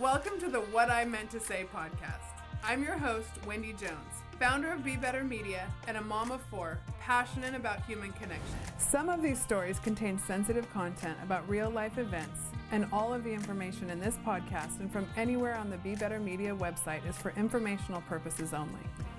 Welcome to the What I Meant to Say podcast. I'm your host, Wendy Jones, founder of Be Better Media and a mom of four, passionate about human connection. Some of these stories contain sensitive content about real life events, and all of the information in this podcast and from anywhere on the Be Better Media website is for informational purposes only.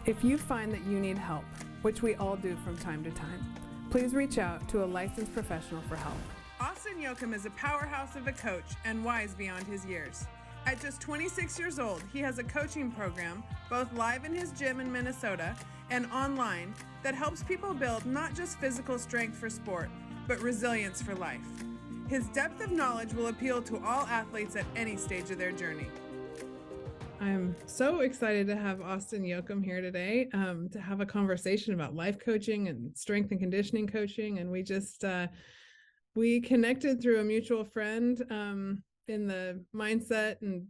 If you find that you need help, which we all do from time to time, please reach out to a licensed professional for help. Austin Jochum is a powerhouse of a coach and wise beyond his years. At just 26 years old, he has a coaching program, both live in his gym in Minnesota and online, that helps people build not just physical strength for sport, but resilience for life. His depth of knowledge will appeal to all athletes at any stage of their journey. I'm so excited to have Austin Jochum here today to have a conversation about life coaching and strength and conditioning coaching. And we connected through a mutual friend in the mindset and,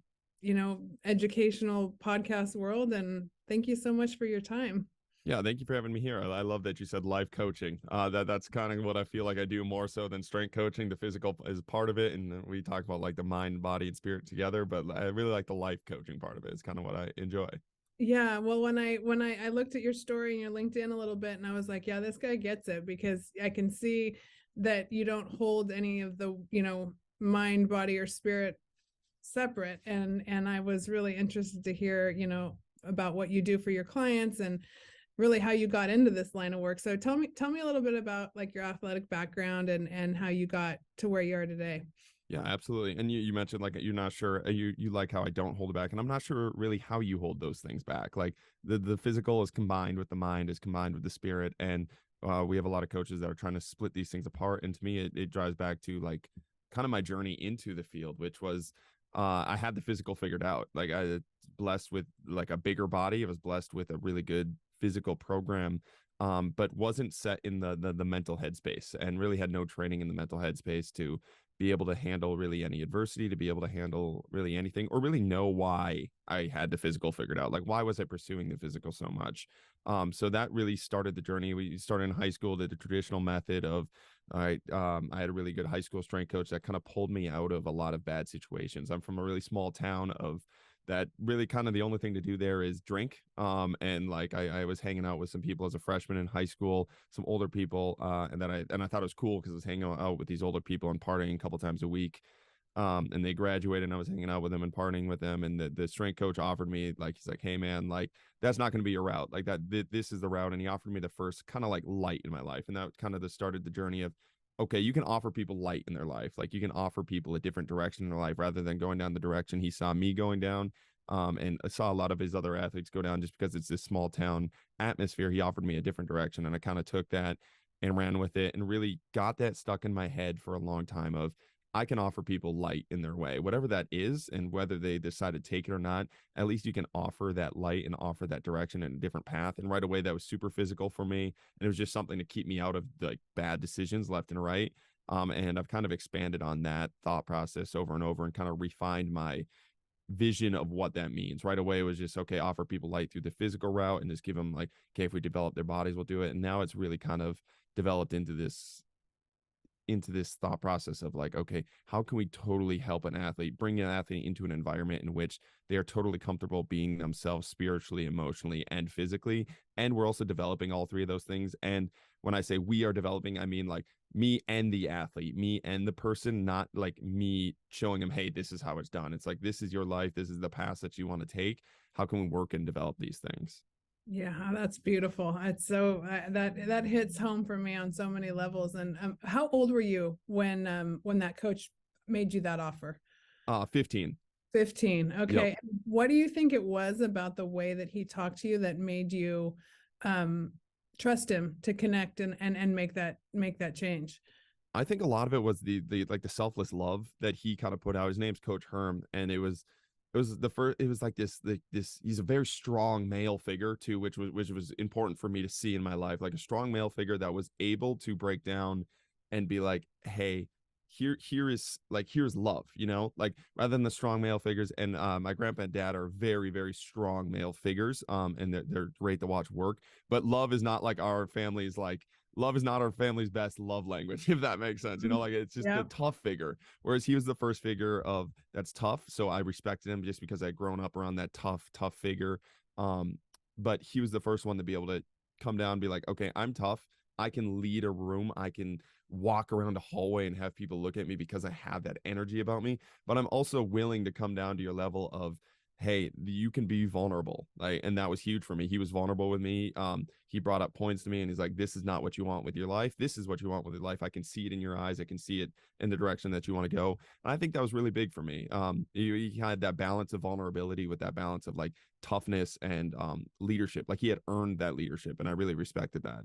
educational podcast world. And thank you so much for your time. Yeah, thank you for having me here. I love that you said life coaching. That's kind of what I feel like I do more so than strength coaching. The physical is part of it, and we talk about like the mind, body, and spirit together. But I really like the life coaching part of it. It's kind of what I enjoy. Yeah, well, when I looked at your story and your LinkedIn a little bit, and I was like, yeah, this guy gets it, because I can see that you don't hold any of the mind, body, or spirit separate, and I was really interested to hear about what you do for your clients and really how you got into this line of work. So tell me a little bit about like your athletic background and how you got to where you are today. Yeah, absolutely. And you mentioned like you're not sure, you like how I don't hold it back, and I'm not sure really how you hold those things back. Like the physical is combined with the mind, is combined with the spirit, and we have a lot of coaches that are trying to split these things apart. And to me, it drives back to like kind of my journey into the field, which was I had the physical figured out. Like I was blessed with like a bigger body. I was blessed with a really good physical program, but wasn't set in the mental headspace, and really had no training in the mental headspace to be able to handle really any adversity, to be able to handle really anything, or really know why I had the physical figured out. Like, why was I pursuing the physical so much? So that really started the journey. We started in high school, did the traditional method of, I had a really good high school strength coach that kind of pulled me out of a lot of bad situations. I'm from a really small town of that really kind of the only thing to do there is drink. And like I was hanging out with some people as a freshman in high school, some older people, and I thought it was cool because I was hanging out with these older people and partying a couple times a week. And they graduated, and I was hanging out with them and partying with them. And the strength coach offered me, like, he's like, hey man, like that's not going to be your route. Like this is the route. And he offered me the first kind of like light in my life. And that kind of started the journey of, okay, you can offer people light in their life. Like you can offer people a different direction in their life rather than going down the direction he saw me going down. And I saw a lot of his other athletes go down just because it's this small town atmosphere. He offered me a different direction, and I kind of took that and ran with it and really got that stuck in my head for a long time of, I can offer people light in their way, whatever that is, and whether they decide to take it or not, at least you can offer that light and offer that direction and a different path. And right away, that was super physical for me. And it was just something to keep me out of like bad decisions left and right. And I've kind of expanded on that thought process over and over and kind of refined my vision of what that means. Right away, it was just, okay, offer people light through the physical route and just give them like, okay, if we develop their bodies, we'll do it. And now it's really kind of developed into this thought process of like, okay, how can we totally help an athlete, bring an athlete into an environment in which they are totally comfortable being themselves spiritually, emotionally, and physically. And we're also developing all three of those things. And when I say we are developing, I mean like me and the athlete, me and the person, not like me showing them, hey, this is how it's done. It's like, this is your life. This is the path that you want to take. How can we work and develop these things? Yeah, that's beautiful. It's so that hits home for me on so many levels. And how old were you when that coach made you that offer? 15. 15. Okay. Yep. What do you think it was about the way that he talked to you that made you trust him to connect and make that change? I think a lot of it was the like the selfless love that he kind of put out. His name's Coach Herm, and it was like this he's a very strong male figure too, which was important for me to see in my life, like a strong male figure that was able to break down and be like, hey, here's love, like rather than the strong male figures. And my grandpa and dad are very, very strong male figures, and they're great to watch work, but love is not like our family's like love is not our family's best love language, if that makes sense. You know, like it's just the Yeah. tough figure. Whereas he was the first figure of that's tough. So I respected him just because I'd grown up around that tough figure. Um, but he was the first one to be able to come down and be like, okay, I'm tough. I can lead a room. I can walk around a hallway and have people look at me because I have that energy about me. But I'm also willing to come down to your level of, hey, you can be vulnerable. Like, and that was huge for me. He was vulnerable with me. He brought up points to me and he's like, this is not what you want with your life. This is what you want with your life. I can see it in your eyes. I can see it in the direction that you want to go. And I think that was really big for me. He had that balance of vulnerability with that balance of like toughness and leadership. Like he had earned that leadership, and I really respected that.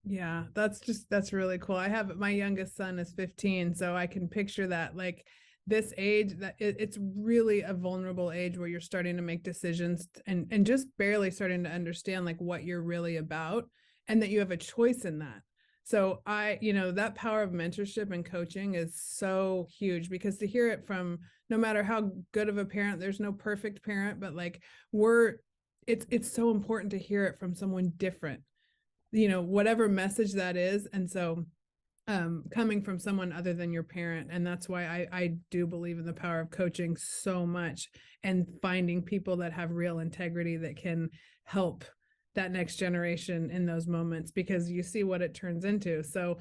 Yeah, that's really cool. I have my youngest son is 15, so I can picture that, like this age that it's really a vulnerable age where you're starting to make decisions and just barely starting to understand like what you're really about and that you have a choice in that. So that power of mentorship and coaching is so huge because to hear it from no matter how good of a parent, there's no perfect parent, but like it's so important to hear it from someone different, whatever message that is. And so coming from someone other than your parent. And that's why I do believe in the power of coaching so much and finding people that have real integrity that can help that next generation in those moments, because you see what it turns into. So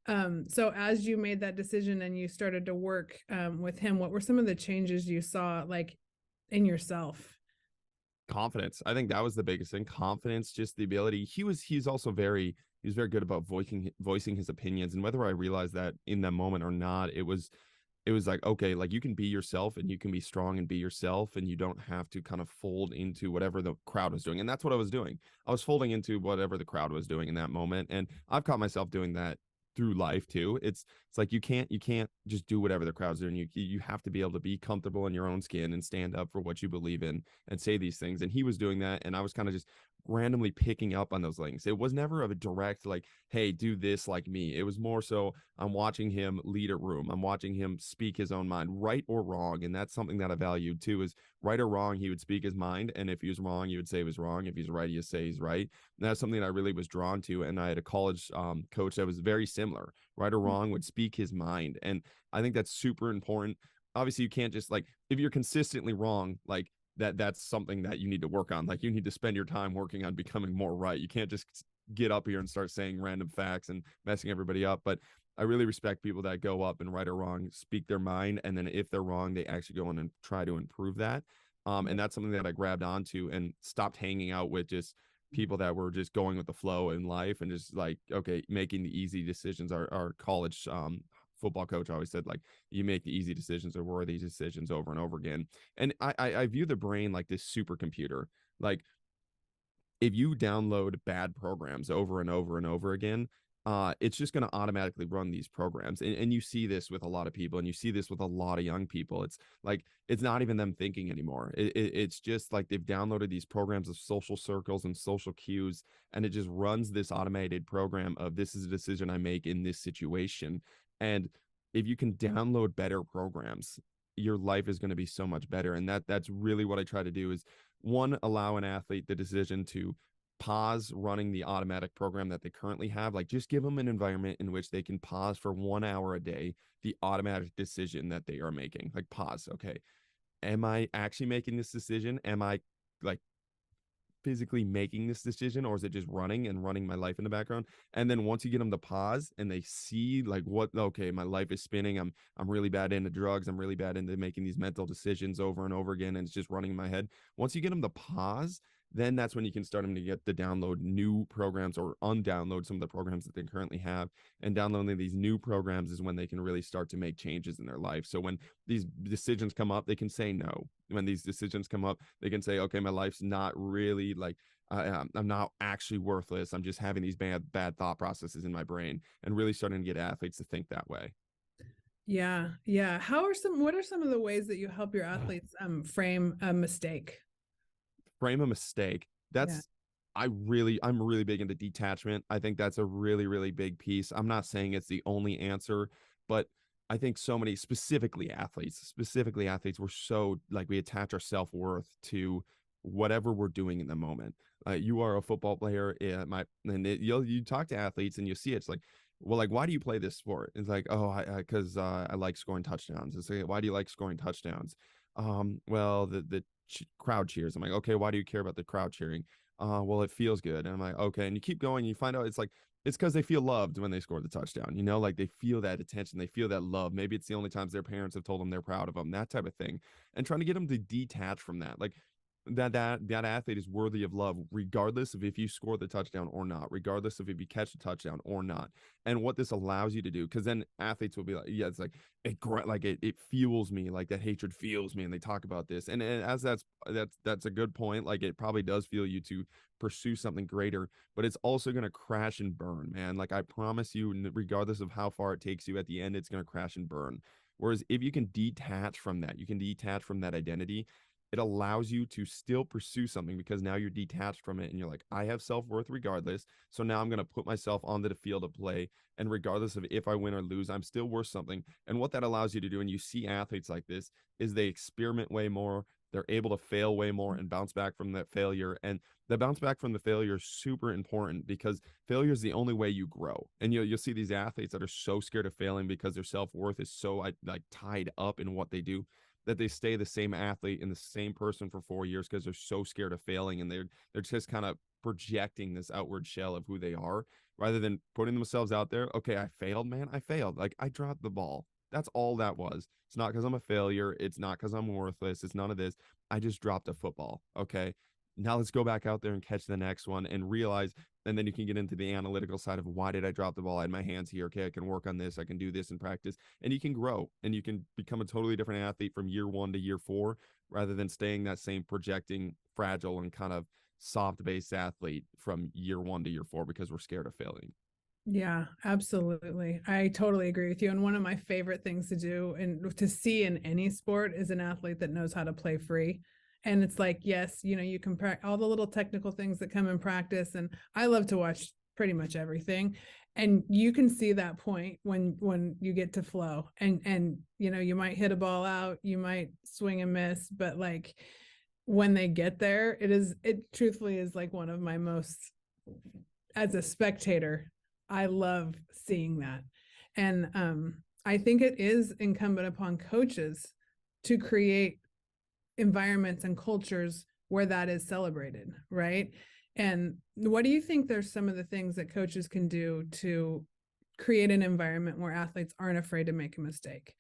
as you made that decision and you started to work with him, what were some of the changes you saw like in yourself? Confidence. I think that was the biggest thing. Confidence, just the ability. He was very good about voicing his opinions. And whether I realized that in that moment or not, it was like, okay, like you can be yourself and you can be strong and be yourself, and you don't have to kind of fold into whatever the crowd was doing. And that's what I was doing. I was folding into whatever the crowd was doing in that moment. And I've caught myself doing that through life too. It's like you can't just do whatever the crowd's doing. You have to be able to be comfortable in your own skin and stand up for what you believe in and say these things. And he was doing that, and I was kind of just randomly picking up on those things. It was never of a direct like, hey, do this like me. It was more so I'm watching him lead a room. I'm watching him speak his own mind, right or wrong. And that's something that I valued too, is right or wrong, he would speak his mind. And if he was wrong, he would say he was wrong. If he's right, he'd say he's right. And that's something that I really was drawn to. And I had a college coach that was very similar. Right or wrong would speak his mind. And I think that's super important. Obviously, you can't just like, if you're consistently wrong, like that's something that you need to work on. Like you need to spend your time working on becoming more right. You can't just get up here and start saying random facts and messing everybody up. But I really respect people that go up and right or wrong, speak their mind. And then if they're wrong, they actually go in and try to improve that. And that's something that I grabbed onto and stopped hanging out with just people that were just going with the flow in life and just like, okay, making the easy decisions. Our college football coach always said, like, you make the easy decisions or worthy decisions over and over again. And I view the brain like this supercomputer. Like if you download bad programs over and over and over again, it's just going to automatically run these programs. And you see this with a lot of people, and you see this with a lot of young people. It's like, it's not even them thinking anymore. It's just like they've downloaded these programs of social circles and social cues, and it just runs this automated program of this is a decision I make in this situation. And if you can download better programs, your life is going to be so much better. And that's really what I try to do is, one, allow an athlete the decision to pause running the automatic program that they currently have. Like just give them an environment in which they can pause for 1 hour a day, the automatic decision that they are making. Like pause. Okay. Am I actually making this decision? Am I like physically making this decision, or is it just running my life in the background? And then once you get them to pause and they see like, what, okay, my life is spinning, I'm really bad into drugs, I'm really bad into making these mental decisions over and over again, and it's just running in my head. Once you get them to pause, then that's when you can start them to get to download new programs or undownload some of the programs that they currently have. And downloading these new programs is when they can really start to make changes in their life. So when these decisions come up, they can say no. When these decisions come up, they can say, okay, my life's not really like, I'm not actually worthless. I'm just having these bad thought processes in my brain, and really starting to get athletes to think that way. Yeah. Yeah. What are some of the ways that you help your athletes frame a mistake? Frame a mistake. Yeah. I'm really big into detachment. I think that's a really, really big piece. I'm not saying it's the only answer, but I think so many, specifically athletes, we're so like, we attach our self-worth to whatever we're doing in the moment. You are a football player. You talk to athletes and you see it's like, well, like, why do you play this sport? It's like, oh, because I like scoring touchdowns. It's like, why do you like scoring touchdowns? Well, the crowd cheers. I'm like, okay, why do you care about the crowd cheering? Well, it feels good. And I'm like, okay. And you keep going, and you find out it's because they feel loved when they score the touchdown. Like they feel that attention, they feel that love. Maybe it's the only times their parents have told them they're proud of them, that type of thing. And trying to get them to detach from that, like that athlete is worthy of love, regardless of if you score the touchdown or not, regardless of if you catch the touchdown or not. And what this allows you to do, because then athletes will be like, yeah, it's like it fuels me, like that hatred fuels me, and they talk about this. And as that's a good point. Like it probably does fuel you to pursue something greater, but it's also going to crash and burn, man. Like I promise you, regardless of how far it takes you, at the end it's going to crash and burn. Whereas if you can detach from that, you can detach from that identity, it allows you to still pursue something, because now you're detached from it and you're like, I have self-worth regardless. So now I'm going to put myself onto the field of play. And regardless of if I win or lose, I'm still worth something. And what that allows you to do, and you see athletes like this, is they experiment way more. They're able to fail way more and bounce back from that failure. And the bounce back from the failure is super important, because failure is the only way you grow. And you'll see these athletes that are so scared of failing because their self-worth is so like tied up in what they do, that they stay the same athlete and the same person for 4 years, because they're so scared of failing, and they're just kind of projecting this outward shell of who they are, rather than putting themselves out there. Okay, I failed, man. I failed. Like I dropped the ball. That's all that was. It's not because I'm a failure. It's not because I'm worthless. It's none of this. I just dropped a football. Okay. Now let's go back out there and catch the next one and realize. And then you can get into the analytical side of, why did I drop the ball? I had my hands here. Okay, I can work on this. I can do this in practice. And you can grow and you can become a totally different athlete from year 1 to year 4, rather than staying that same projecting, fragile, and kind of soft based athlete from year 1 to year 4, because we're scared of failing. Yeah, absolutely. I totally agree with you. And one of my favorite things to do and to see in any sport is an athlete that knows how to play free. And it's like, yes, you can all the little technical things that come in practice. And I love to watch pretty much everything. And you can see that point when you get to flow, and you might hit a ball out, you might swing and miss, but like when they get there, it truthfully is like one of my most, as a spectator, I love seeing that. And I think it is incumbent upon coaches to create environments and cultures where that is celebrated, right? And what do you think there's some of the things that coaches can do to create an environment where athletes aren't afraid to make a mistake?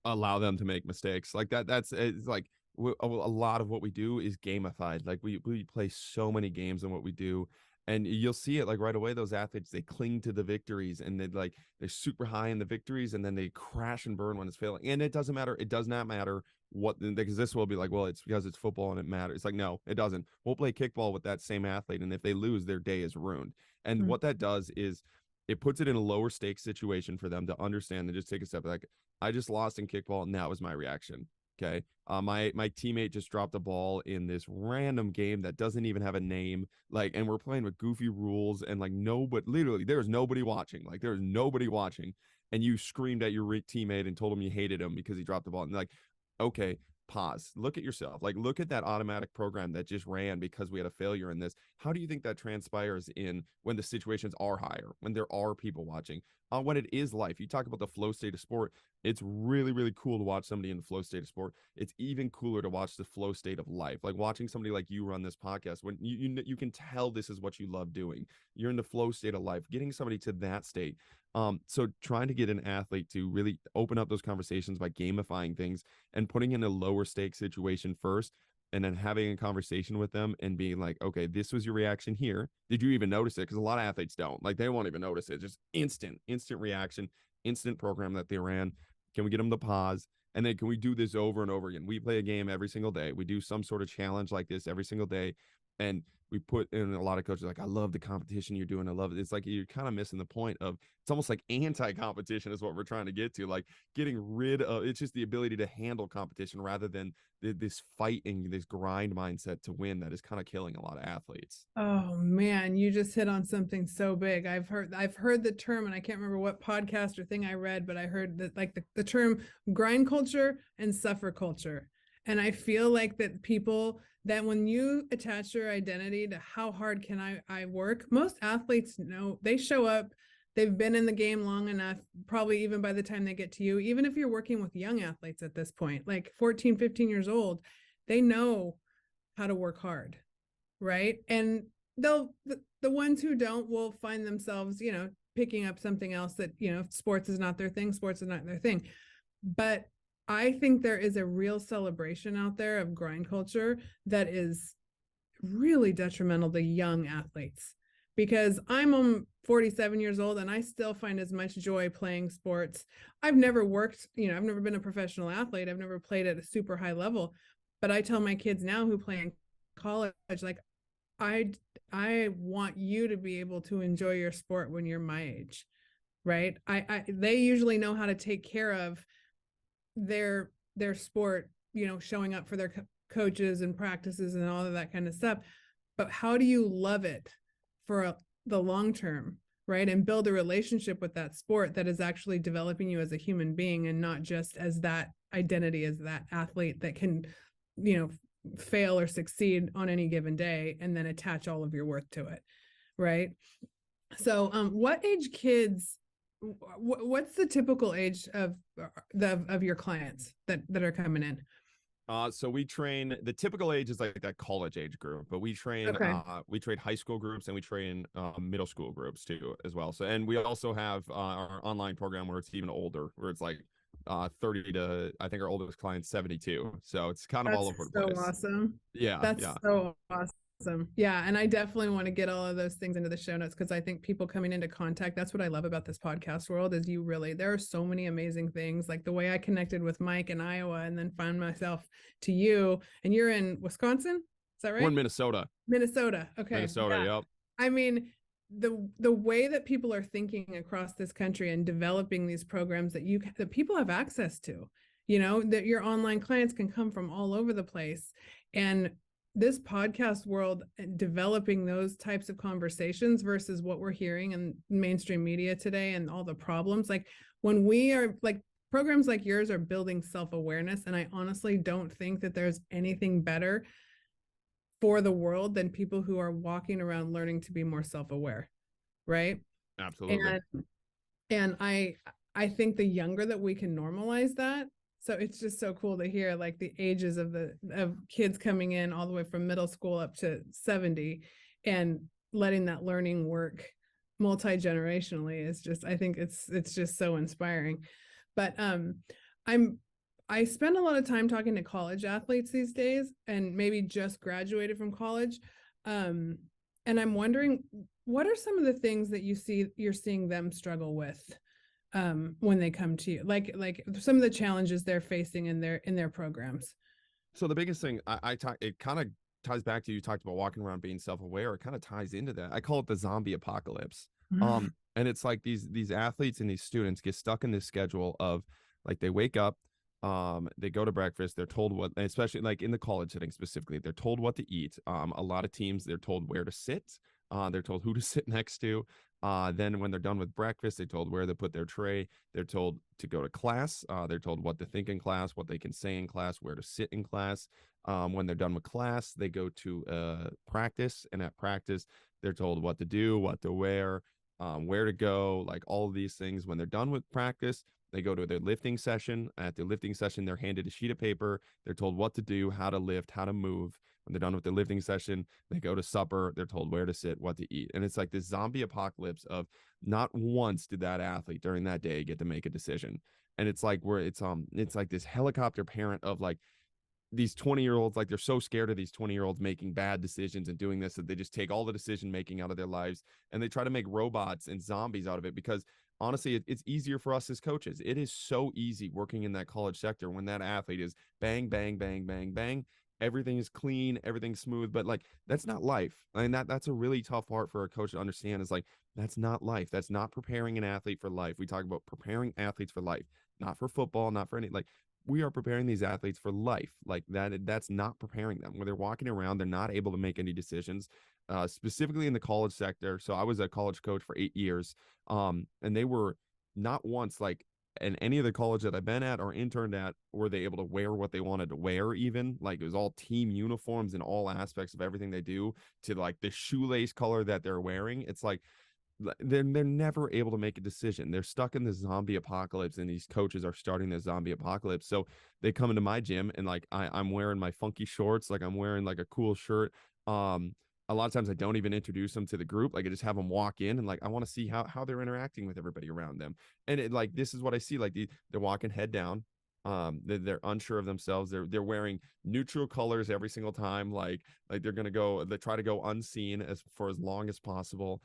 Allow them to make mistakes like that. That's it's like a lot of what we do is gamified. Like we play so many games in what we do, and you'll see it like right away. Those athletes, they cling to the victories, and they're super high in the victories, and then they crash and burn when it's failing. And it doesn't matter. It does not matter what, because this will be like, well, it's because it's football and it matters. It's like, no, it doesn't. We'll play kickball with that same athlete, and if they lose, their day is ruined. And what that does is it puts it in a lower stakes situation for them to understand and just take a step back. I just lost in kickball, and that was my reaction. Okay. My teammate just dropped a ball in this random game that doesn't even have a name. Like, and we're playing with goofy rules, and like literally there's nobody watching. Like there's nobody watching. And you screamed at your teammate and told him you hated him because he dropped the ball. And like, okay, pause, look at yourself, like look at that automatic program that just ran because we had a failure in this. How do you think that transpires in when the situations are higher, when there are people watching, when it is life? You talk about the flow state of sport. It's really, really cool to watch somebody in the flow state of sport. It's even cooler to watch the flow state of life, like watching somebody like you run this podcast, when you can tell this is what you love doing. You're in the flow state of life, getting somebody to that state. So trying to get an athlete to really open up those conversations by gamifying things and putting in a lower stakes situation first, and then having a conversation with them and being like, okay, this was your reaction here. Did you even notice it? Because a lot of athletes don't. Like they won't even notice it. Just instant reaction, instant program that they ran. Can we get them to pause? And then can we do this over and over again? We play a game every single day. We do some sort of challenge like this every single day. And we put in a lot of coaches like, I love the competition you're doing. I love it. It's like you're kind of missing the point of, it's almost like anti-competition is what we're trying to get to. Like getting rid of, it's just the ability to handle competition rather than this fighting, this grind mindset to win that is kind of killing a lot of athletes. Oh man, you just hit on something so big. I've heard the term, and I can't remember what podcast or thing I read, but I heard that like the term grind culture and suffer culture. And I feel like that people, that when you attach your identity to how hard can I work, most athletes know, they show up, they've been in the game long enough, probably even by the time they get to you, even if you're working with young athletes at this point, like 14, 15 years old, they know how to work hard, right? And the ones who don't will find themselves, picking up something else that, sports is not their thing, sports is not their thing. But I think there is a real celebration out there of grind culture that is really detrimental to young athletes, because I'm 47 years old and I still find as much joy playing sports. I've never worked, I've never been a professional athlete. I've never played at a super high level, but I tell my kids now who play in college, like, I want you to be able to enjoy your sport when you're my age, right? They usually know how to take care of their sport, showing up for their coaches and practices and all of that kind of stuff. But how do you love it for the long term, right? And build a relationship with that sport that is actually developing you as a human being, and not just as that identity, as that athlete that can, fail or succeed on any given day and then attach all of your worth to it, right? So what age kids, what's the typical age of your clients that are coming in? So we train, the typical age is like that college age group, but we train high school groups, and we train middle school groups too as well. So, and we also have our online program where it's even older, where it's like 30 to, I think our oldest client's 72. So it's kind of all over the place. Awesome. Yeah. That's so awesome. Yeah. And I definitely want to get all of those things into the show notes, because I think people coming into contact, that's what I love about this podcast world, is there are so many amazing things, like the way I connected with Mike in Iowa and then found myself to you, and you're in Wisconsin. Is that right? We're in Minnesota. Okay. Minnesota. Yeah. Yep. I mean, the way that people are thinking across this country and developing these programs that people have access to, that your online clients can come from all over the place. And this podcast world, developing those types of conversations versus what we're hearing in mainstream media today and all the problems, like when we are like, programs like yours are building self-awareness. And I honestly don't think that there's anything better for the world than people who are walking around learning to be more self-aware, right? Absolutely. And I think the younger that we can normalize that, so it's just so cool to hear like the ages of kids coming in all the way from middle school up to 70, and letting that learning work multi-generationally is just, I think it's just so inspiring. But I spend a lot of time talking to college athletes these days, and maybe just graduated from college. And I'm wondering, what are some of the things that you're seeing them struggle with when they come to you? Like some of the challenges they're facing in their programs. So the biggest thing it kind of ties back to, you talked about walking around being self-aware. It kind of ties into that. I call it the zombie apocalypse. And it's like these athletes and these students get stuck in this schedule of, like, they wake up, they go to breakfast, they're told what, especially like in the college setting specifically, they're told what to eat. A lot of teams, they're told where to sit, they're told who to sit next to. Then when they're done with breakfast, they're told where to put their tray. They're told to go to class. They're told what to think in class, what they can say in class, where to sit in class. When they're done with class, they go to practice, and at practice, they're told what to do, what to wear, where to go, like all of these things. When they're done with practice, they go to their lifting session. At the lifting session, they're handed a sheet of paper. They're told what to do, how to lift, how to move. When they're done with the lifting session, they go to supper. They're told where to sit, what to eat. And it's like this zombie apocalypse of, not once did that athlete during that day get to make a decision. And it's like it's like this helicopter parent of like these 20-year-olds, like they're so scared of these 20-year-olds making bad decisions and doing this, that they just take all the decision making out of their lives, and they try to make robots and zombies out of it. Because honestly, it's easier for us as coaches. It is so easy working in that college sector when that athlete is bang, bang, bang, bang, bang. Everything is clean, everything's smooth, but like, that's not life. I mean, that's a really tough part for a coach to understand, is like, that's not life. That's not preparing an athlete for life. We talk about preparing athletes for life, not for football, not for any, like, we are preparing these athletes for life. Like that's not preparing them. When they're walking around, they're not able to make any decisions, specifically in the college sector. So I was a college coach for 8 years. And they were not once, like, in any of the college that I've been at or interned at, were they able to wear what they wanted to wear, even like it was all team uniforms in all aspects of everything they do, to like the shoelace color that they're wearing. It's like they're never able to make a decision. They're stuck in this zombie apocalypse, and these coaches are starting this zombie apocalypse. So they come into my gym, and like I'm wearing my funky shorts, like I'm wearing like a cool shirt. A lot of times I don't even introduce them to the group. Like I just have them walk in, and like I want to see how they're interacting with everybody around them. And it, like this is what I see. Like they're walking head down. They're unsure of themselves. They're wearing neutral colors every single time. Like they're gonna go. They try to go unseen for as long as possible.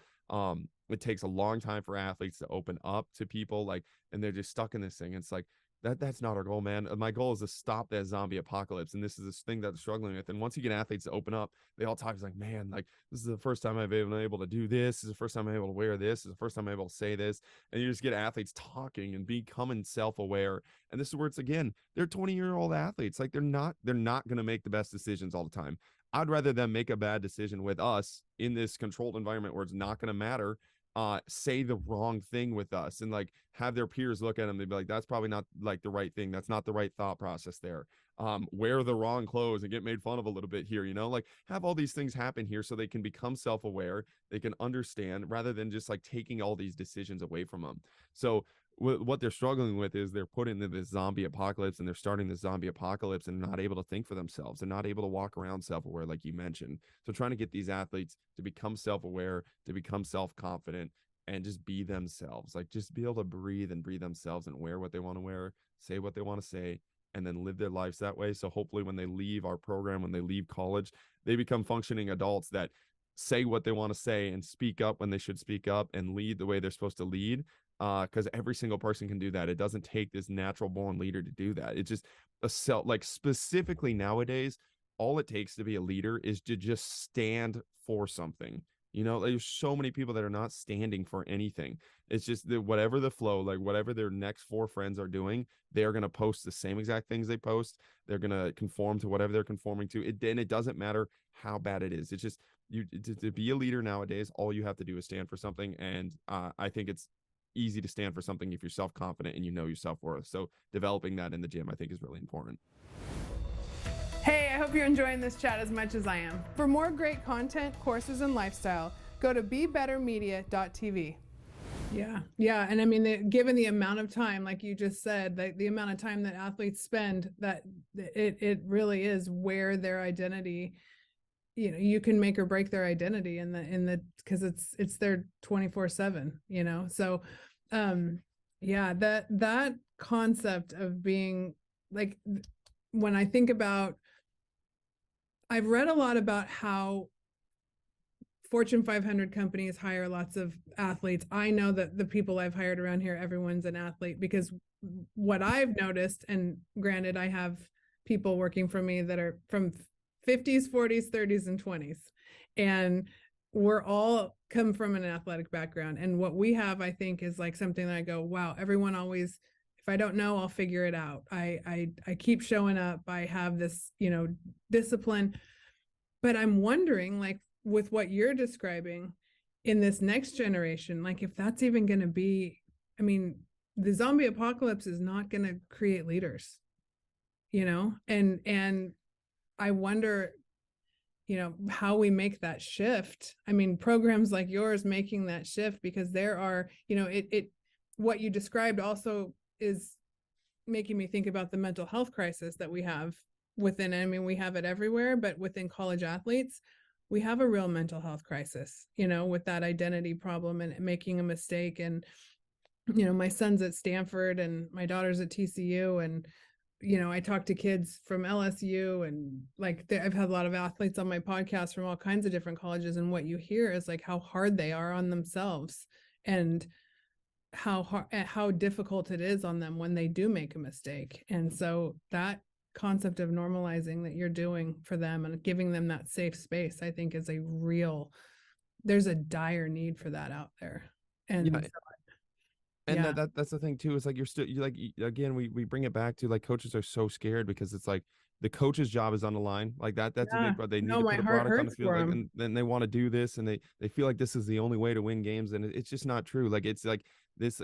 It takes a long time for athletes to open up to people, like, and they're just stuck in this thing. It's like that's not our goal, man. My goal is to stop that zombie apocalypse, and this is this thing that they're struggling with. And once you get athletes to open up, they all talk. It's like, man, like this is the first time I've been able to do this. This is the first time I'm able to wear this. This is the first time I'm able to say this. And you just get athletes talking and becoming self-aware. And this is where it's, again, they're 20-year-old athletes. Like they're not going to make the best decisions all the time. I'd rather them make a bad decision with us in this controlled environment where it's not going to matter, say the wrong thing with us, and like have their peers look at them. They'd be like, that's probably not like the right thing. That's not the right thought process there. Wear the wrong clothes and get made fun of a little bit here, like have all these things happen here so they can become self-aware. They can understand, rather than just like taking all these decisions away from them. So what they're struggling with is they're put into this zombie apocalypse, and they're starting this zombie apocalypse and not able to think for themselves. They're not able to walk around self-aware, like you mentioned. So trying to get these athletes to become self-aware, to become self-confident, and just be themselves, like just be able to breathe and breathe themselves and wear what they want to wear, say what they want to say, and then live their lives that way. So hopefully when they leave our program, when they leave college, they become functioning adults that say what they want to say and speak up when they should speak up and lead the way they're supposed to lead. Because every single person can do that. It doesn't take this natural born leader to do that. It's just a self, like specifically nowadays, all it takes to be a leader is to just stand for something. There's so many people that are not standing for anything. It's just that whatever the flow, like whatever their next four friends are doing, they're going to post the same exact things they post. They're going to conform to whatever they're conforming to. And it doesn't matter how bad it is. It's just to be a leader nowadays, all you have to do is stand for something. And I think it's easy to stand for something if you're self-confident and you know your self-worth. So developing that in the gym, I think, is really important. Hey, I hope you're enjoying this chat as much as I am. For more great content, courses, and lifestyle, go to bebettermedia.tv. Yeah. And I mean, given the amount of time, like you just said, the amount of time that athletes spend, that it really is where their identity, you can make or break their identity in the because it's their 24/7, so that concept of being like, when I think about, I've read a lot about how Fortune 500 companies hire lots of athletes. I know that the people I've hired around here, everyone's an athlete, because what I've noticed, and granted, I have people working for me that are from 50s, 40s, 30s, and 20s. And we're all come from an athletic background. And what we have, I think, is like something that I go, wow, everyone always, if I don't know, I'll figure it out. I keep showing up. I have this, discipline. But I'm wondering, like, with what you're describing in this next generation, like if that's even going to be, I mean, the zombie apocalypse is not going to create leaders, and I wonder, how we make that shift. I mean, programs like yours making that shift, because there are, what you described also is making me think about the mental health crisis that we have within. I mean, we have it everywhere, but within college athletes, we have a real mental health crisis, with that identity problem and making a mistake. And, my son's at Stanford and my daughter's at TCU, and I talk to kids from LSU, and like I've had a lot of athletes on my podcast from all kinds of different colleges. And what you hear is like how hard they are on themselves, and how difficult it is on them when they do make a mistake. And so that concept of normalizing that you're doing for them and giving them that safe space, I think is there's a dire need for that out there. And yeah. That's the thing too. It's like again, we bring it back to like coaches are so scared because it's like the coach's job is on the line. Like that's a big, but they need to put a product on the field, like, and then they want to do this, and they feel like this is the only way to win games, and it's just not true. Like it's like this,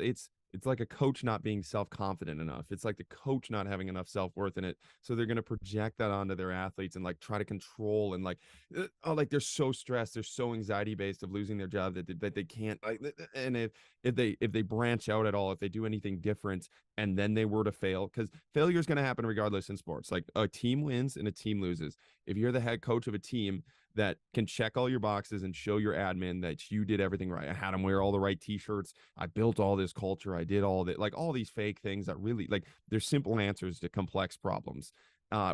it's like a coach not being self-confident enough. It's like the coach not having enough self-worth in it. So they're going to project that onto their athletes and like try to control and like, oh, like they're so stressed, they're so anxiety based of losing their job that they can't like, and if they branch out at all, if they do anything different and then they were to fail, because failure is going to happen regardless in sports. Like a team wins and a team loses. If you're the head coach of a team that can check all your boxes and show your admin that you did everything right. I had them wear all the right t-shirts. I built all this culture. I did all that, like all these fake things that really like there's simple answers to complex problems.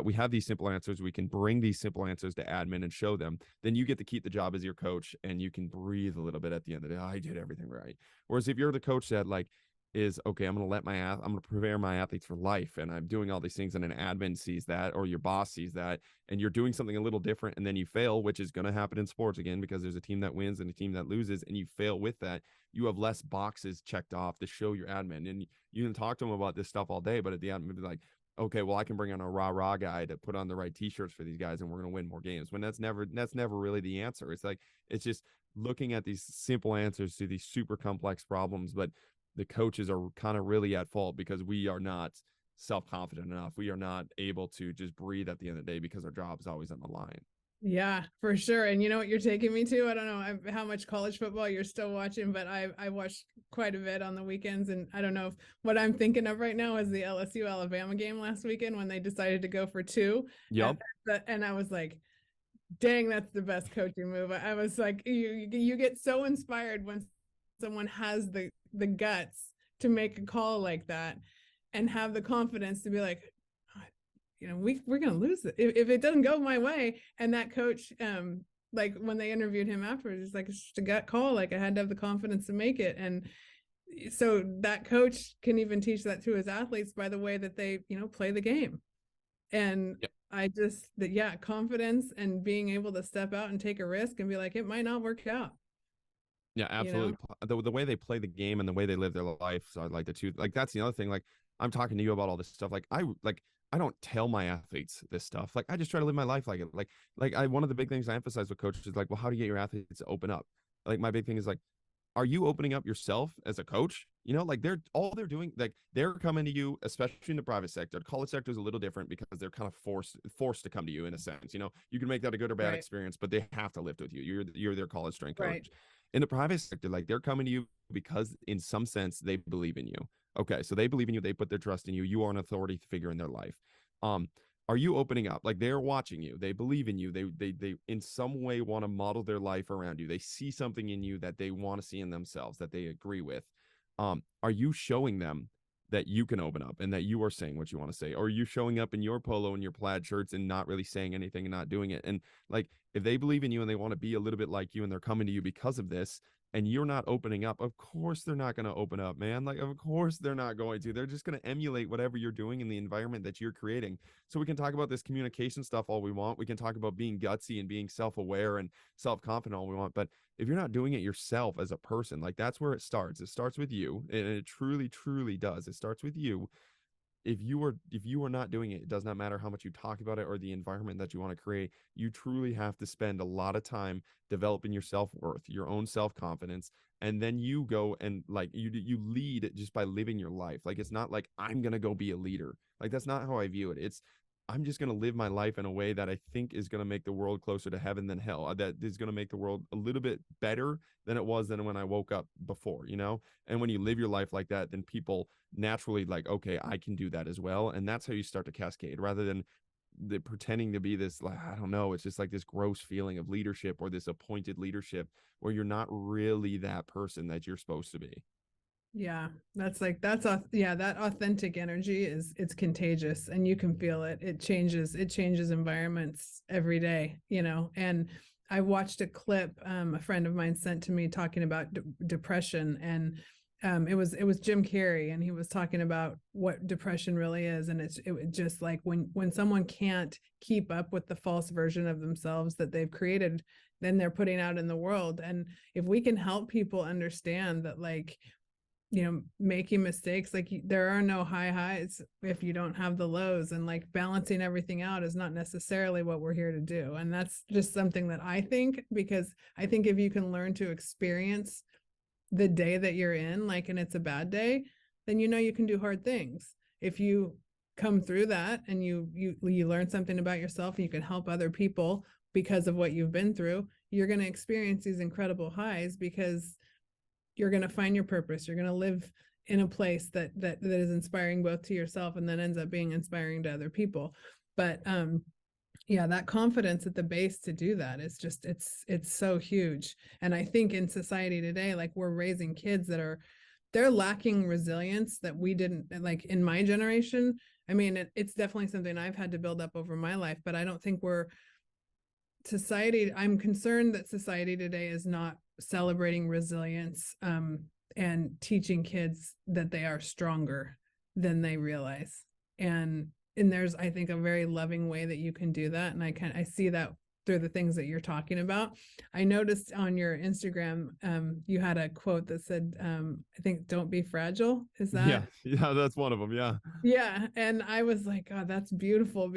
We have these simple answers. We can bring these simple answers to admin and show them. Then you get to keep the job as your coach and you can breathe a little bit at the end of the day. I did everything right. Whereas if you're the coach that like, is okay, I'm going to prepare my athletes for life and I'm doing all these things and an admin sees that or your boss sees that and you're doing something a little different and then you fail, which is going to happen in sports again because there's a team that wins and a team that loses and you fail with that, you have less boxes checked off to show your admin. And you can talk to them about this stuff all day, but at the end, be like, okay, well, I can bring on a rah guy to put on the right t-shirts for these guys and we're going to win more games. When that's never really the answer. It's like, it's just looking at these simple answers to these super complex problems, but the coaches are kind of really at fault because we are not self-confident enough. We are not able to just breathe at the end of the day because our job is always on the line. Yeah, for sure. And you know what you're taking me to? I don't know how much college football you're still watching, but I watched quite a bit on the weekends. And I don't know if what I'm thinking of right now is the LSU Alabama game last weekend when they decided to go for two. Yep. And I was like, dang, that's the best coaching move. I was like, you get so inspired when someone has the guts to make a call like that and have the confidence to be like, you know, we're going to lose it if it doesn't go my way. And that coach, like when they interviewed him afterwards, it's like, it's just a gut call. Like I had to have the confidence to make it. And so that coach can even teach that to his athletes by the way that they, you know, play the game. And yep. Confidence and being able to step out and take a risk and be like, it might not work out. Yeah, absolutely. You know? The way they play the game and the way they live their life. So like the two, like that's the other thing. Like I'm talking to you about all this stuff. Like I don't tell my athletes this stuff. Like I just try to live my life like it. One of the big things I emphasize with coaches is like, well, how do you get your athletes to open up? Like my big thing is like, are you opening up yourself as a coach? You know, like they're doing, like they're coming to you, especially in the private sector. The college sector is a little different because they're kind of forced to come to you in a sense. You know, you can make that a good or bad experience, but they have to lift with you. You're their college strength coach. Right. In the private sector, like they're coming to you because in some sense they believe in you. Okay, so they believe in you, they put their trust in you. You are an authority figure in their life. Are you opening up? Like they're watching you, they believe in you, they in some way want to model their life around you. They see something in you that they want to see in themselves, that they agree with. Are you showing them that you can open up and that you are saying what you want to say? Or are you showing up in your polo and your plaid shirts and not really saying anything and not doing it? And like if they believe in you and they want to be a little bit like you and they're coming to you because of this, and you're not opening up, of course they're not going to open up, man. Like, of course they're not going to. They're just going to emulate whatever you're doing in the environment that you're creating. So we can talk about this communication stuff all we want. We can talk about being gutsy and being self-aware and self-confident all we want. But if you're not doing it yourself as a person, like that's where it starts. It starts with you. And it truly, truly does. It starts with you. If you are not doing it, it does not matter how much you talk about it or the environment that you want to create. You truly have to spend a lot of time developing your self-worth, your own self-confidence, and then you go and like you lead just by living your life. Like it's not like I'm gonna go be a leader. Like that's not how I view it. It's I'm just going to live my life in a way that I think is going to make the world closer to heaven than hell. That is going to make the world a little bit better than it was than when I woke up before, you know? And when you live your life like that, then people naturally like, okay, I can do that as well. And that's how you start to cascade rather than pretending to be this, like, I don't know, it's just like this gross feeling of leadership or this appointed leadership where you're not really that person that you're supposed to be. Yeah, that authentic energy it's contagious and you can feel it. It changes environments every day, you know. And I watched a clip a friend of mine sent to me talking about depression, and it was Jim Carrey, and he was talking about what depression really is. And it just like when someone can't keep up with the false version of themselves that they've created, then they're putting out in the world. And if we can help people understand that, like, you know, making mistakes, like there are no high highs if you don't have the lows, and like balancing everything out is not necessarily what we're here to do. And that's just something that I think, because I think if you can learn to experience the day that you're in, like, and it's a bad day, then you know you can do hard things. If you come through that and you learn something about yourself and you can help other people because of what you've been through, you're going to experience these incredible highs because you're going to find your purpose. You're going to live in a place that is inspiring both to yourself and then ends up being inspiring to other people. But yeah, that confidence at the base to do that is just, it's so huge. And I think in society today, like we're raising kids that they're lacking resilience that we didn't, like in my generation. I mean, it's definitely something I've had to build up over my life, but I don't think I'm concerned that society today is not celebrating resilience and teaching kids that they are stronger than they realize. And there's, I think, a very loving way that you can do that. And I see that through the things that you're talking about. I noticed on your Instagram, you had a quote that said, I think, "Don't be fragile." Is that? Yeah, that's one of them. Yeah. Yeah. And I was like, "God, that's beautiful,"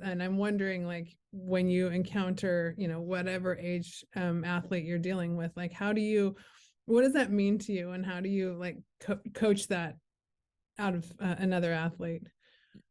and I'm wondering, like, when you encounter, whatever age athlete you're dealing with, like, what does that mean to you? And how do you like coach that out of another athlete?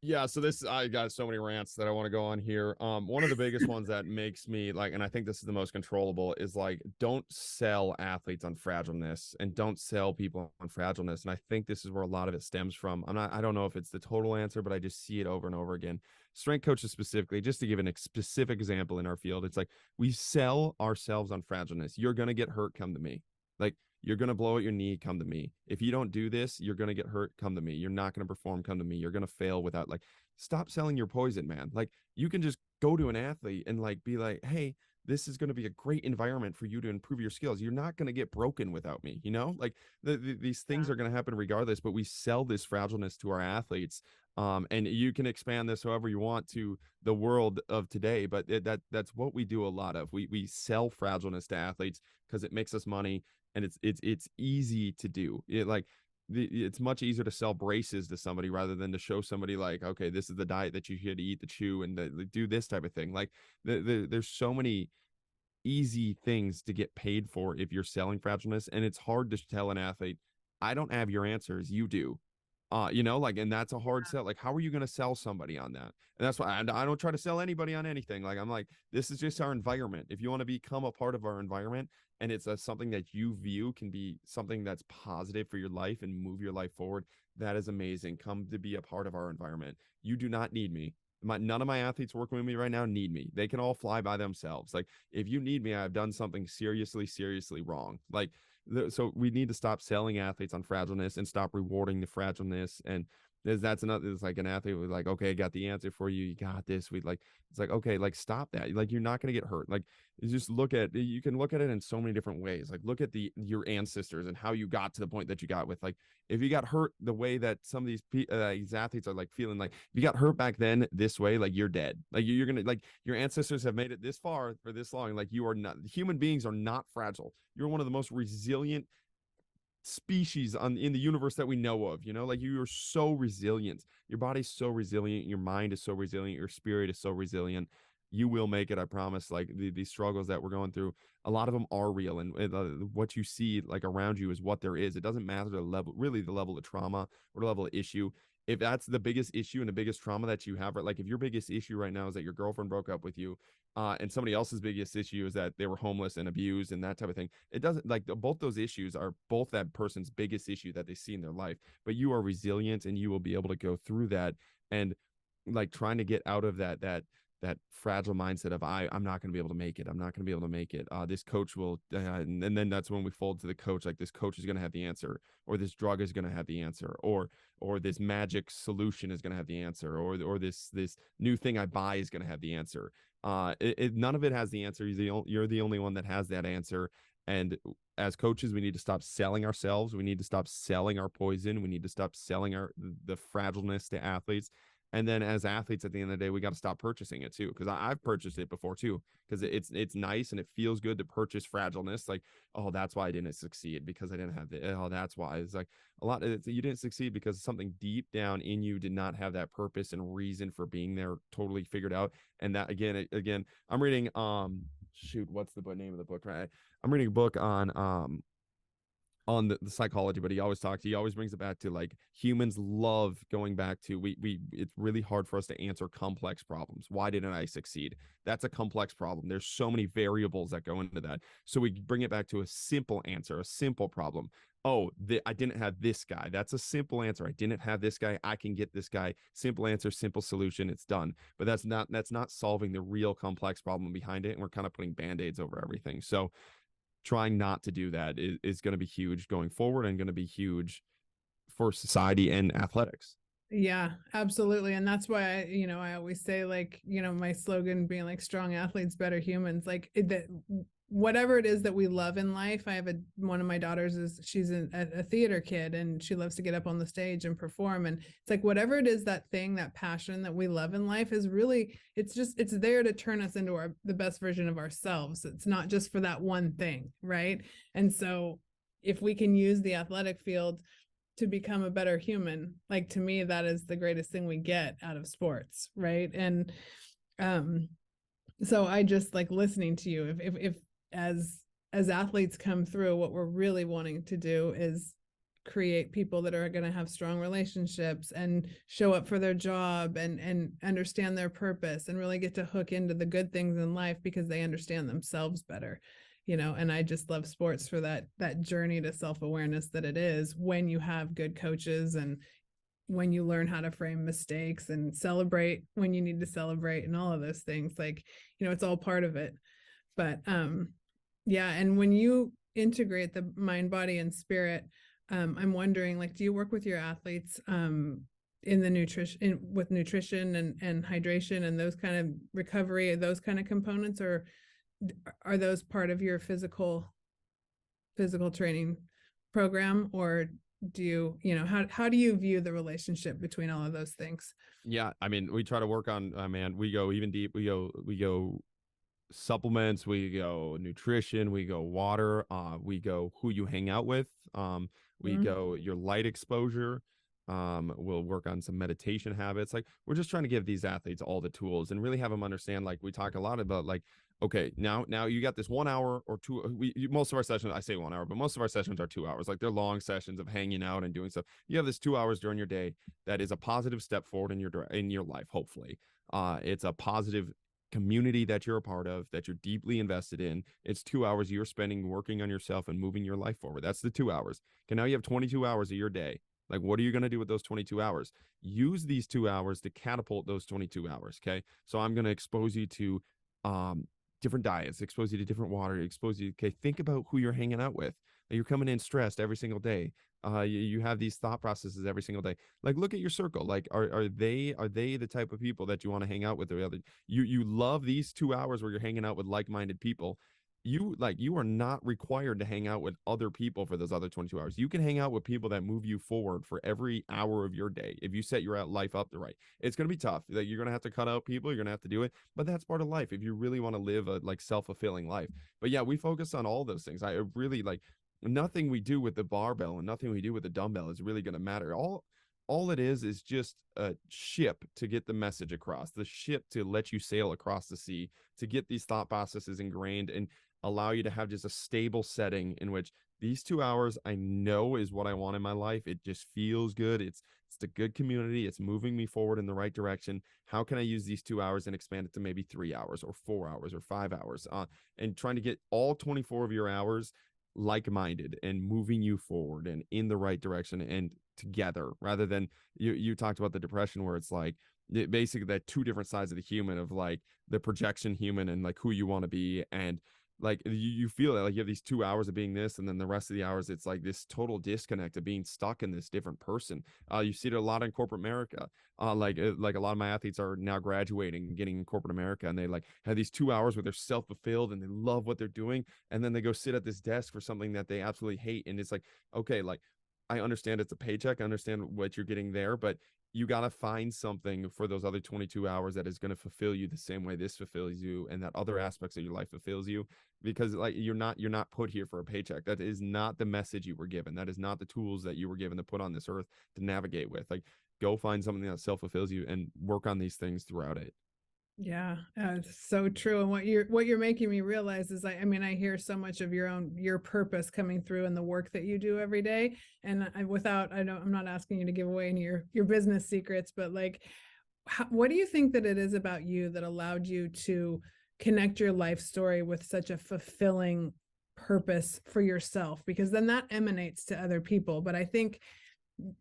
Yeah, so I got so many rants that I want to go on here. One of the biggest ones that makes me like, and I think this is the most controllable, is like, don't sell athletes on fragileness and don't sell people on fragileness. And I think this is where a lot of it stems from. I don't know if it's the total answer, but I just see it over and over again. Strength coaches specifically, just to give a specific example in our field, it's like we sell ourselves on fragileness. You're gonna get hurt, come to me. Like, you're going to blow out your knee, come to me. If you don't do this, you're going to get hurt, come to me. You're not going to perform, come to me. You're going to fail without, like, stop selling your poison, man. Like, you can just go to an athlete and like be like, hey, this is going to be a great environment for you to improve your skills. You're not going to get broken without me, like these things are going to happen regardless, but we sell this fragileness to our athletes. And you can expand this however you want to the world of today, but that's what we do a lot of. We sell fragileness to athletes because it makes us money. And it's easy to do it. Like it's much easier to sell braces to somebody rather than to show somebody like, okay, this is the diet that you should eat, the chew, and do this type of thing. Like there's so many easy things to get paid for if you're selling fragileness, and it's hard to tell an athlete, I don't have your answers, you do. Like, and that's a hard sell. Like, how are you going to sell somebody on that? And that's why I don't try to sell anybody on anything. Like, I'm like, this is just our environment. If you want to become a part of our environment and it's something that you view can be something that's positive for your life and move your life forward, that is amazing. Come to be a part of our environment. You do not need me. None of my athletes working with me right now need me. They can all fly by themselves. Like, if you need me, I've done something seriously wrong. Like, so we need to stop selling athletes on fragileness and stop rewarding the fragileness. And that's another, it's like an athlete was like, okay, I got the answer for you. You got this. It's like, okay, like stop that. Like, you're not going to get hurt. Like, you just you can look at it in so many different ways. Like, look at your ancestors and how you got to the point that you got with, like, if you got hurt the way that some of these athletes are like feeling, like if you got hurt back then this way, like you're dead. Like you're going to, like, your ancestors have made it this far for this long. Like, you are not, human beings are not fragile. You're one of the most resilient species in the universe that we know of. Like, you are so resilient. Your body's so resilient, your mind is so resilient, your spirit is so resilient. You will make it, I promise. Like, these struggles that we're going through, a lot of them are real, and what you see like around you is what there is. It doesn't matter the level of trauma or the level of issue. If that's the biggest issue and the biggest trauma that you have, right? Like, if your biggest issue right now is that your girlfriend broke up with you, and somebody else's biggest issue is that they were homeless and abused and that type of thing, it doesn't, like, both those issues are both that person's biggest issue that they see in their life. But you are resilient and you will be able to go through that, and like trying to get out of that fragile mindset of I'm not going to be able to make it. I'm not going to be able to make it. This coach will, and then that's when we fold to the coach. Like, this coach is going to have the answer, or this drug is going to have the answer, or this magic solution is going to have the answer, or this new thing I buy is going to have the answer. None of it has the answer. You're the only one that has that answer. And as coaches, we need to stop selling ourselves. We need to stop selling our poison. We need to stop selling the fragileness to athletes. And then as athletes, at the end of the day, we got to stop purchasing it too. Because I've purchased it before too. Because it's nice and it feels good to purchase fragileness. Like, oh, that's why I didn't succeed, because I didn't have oh, that's why. It's like you didn't succeed because something deep down in you did not have that purpose and reason for being there totally figured out. And that again, I'm reading what's the name of the book? Right, I'm reading a book on on the psychology, but he always brings it back to like humans love going back to we it's really hard for us to answer complex problems. Why didn't I succeed? That's a complex problem. There's so many variables that go into that. So we bring it back to a simple answer, a simple problem. Oh, I didn't have this guy. That's a simple answer. I didn't have this guy. I can get this guy. Simple answer, simple solution. It's done. But that's not solving the real complex problem behind it. And we're kind of putting band-aids over everything. So trying not to do that is going to be huge going forward and going to be huge for society and athletics. Yeah, absolutely. And that's why I always say, like, my slogan being like strong athletes, better humans, like that whatever it is that we love in life. I have one of my daughters she's a theater kid, and she loves to get up on the stage and perform. And it's like, whatever it is, that thing, that passion that we love in life is really, it's there to turn us into the best version of ourselves. It's not just for that one thing. Right. And so if we can use the athletic field to become a better human, like, to me, that is the greatest thing we get out of sports. Right. And so I just like listening to you. If as athletes come through, what we're really wanting to do is create people that are going to have strong relationships and show up for their job and understand their purpose and really get to hook into the good things in life because they understand themselves better. And I just love sports for that journey to self-awareness that it is, when you have good coaches and when you learn how to frame mistakes and celebrate when you need to celebrate and all of those things. Like, it's all part of it. But yeah, and when you integrate the mind, body, and spirit, I'm wondering, like, do you work with your athletes in the nutrition, with nutrition and hydration and those kind of recovery, those kind of components, or are those part of your physical training program, or do how do you view the relationship between all of those things? Yeah, I mean, we try to work on man, we go even deep. We go supplements, we go nutrition, we go water, we go who you hang out with, we go your light exposure, we'll work on some meditation habits. Like, we're just trying to give these athletes all the tools and really have them understand, like we talk a lot about, like, okay, now you got this 1 hour or two. Most of our sessions, I say 1 hour, but most of our sessions are 2 hours. Like, they're long sessions of hanging out and doing stuff. You have this 2 hours during your day that is a positive step forward in your life. Hopefully, it's a positive community that you're a part of, that you're deeply invested in. It's 2 hours you're spending working on yourself and moving your life forward. That's the 2 hours. Okay, now you have 22 hours of your day. Like, what are you going to do with those 22 hours? Use these 2 hours to catapult those 22 hours. Okay, so I'm going to expose you to different diets, expose you to different water, expose you. Okay, think about who you're hanging out with. You're coming in stressed every single day. You have these thought processes every single day. Like, look at your circle. Like, are they the type of people that you want to hang out with? Or other, you love these 2 hours where you're hanging out with like-minded people. You are not required to hang out with other people for those other 22 hours. You can hang out with people that move you forward for every hour of your day. If you set your life up the right, it's going to be tough. Like, you're going to have to cut out people. You're going to have to do it, but that's part of life. If you really want to live a like self-fulfilling life. But yeah, we focus on all those things. I really like, nothing we do with the barbell and nothing we do with the dumbbell is really going to matter. All it is just a ship to get the message across, the ship to let you sail across the sea, to get these thought processes ingrained and allow you to have just a stable setting in which these 2 hours I know is what I want in my life. It just feels good. It's a good community. It's moving me forward in the right direction. How can I use these 2 hours and expand it to maybe 3 hours or 4 hours or 5 hours? And trying to get all 24 of your hours like-minded and moving you forward and in the right direction and together, rather than you talked about the depression where it's like basically that two different sides of the human, of like the projection human and like who you want to be, and like you feel that like you have these 2 hours of being this, and then the rest of the hours it's like this total disconnect of being stuck in this different person. You see it a lot in corporate America. Like a lot of my athletes are now graduating and getting in corporate America, and they like have these 2 hours where they're self-fulfilled and they love what they're doing, and then they go sit at this desk for something that they absolutely hate. And it's like, okay, like, I understand it's a paycheck, I understand what you're getting there, but you got to find something for those other 22 hours that is going to fulfill you the same way this fulfills you, and that other aspects of your life fulfills you. Because like, you're not put here for a paycheck. That is not the message you were given. That is not the tools that you were given to put on this earth to navigate with. Like, go find something that self-fulfills you and work on these things throughout it. Yeah, it's so true. And what you're making me realize is, I mean, I hear so much of your purpose coming through in the work that you do every day. And I'm not asking you to give away any of your business secrets, but like, what do you think that it is about you that allowed you to connect your life story with such a fulfilling purpose for yourself? Because then that emanates to other people. But I think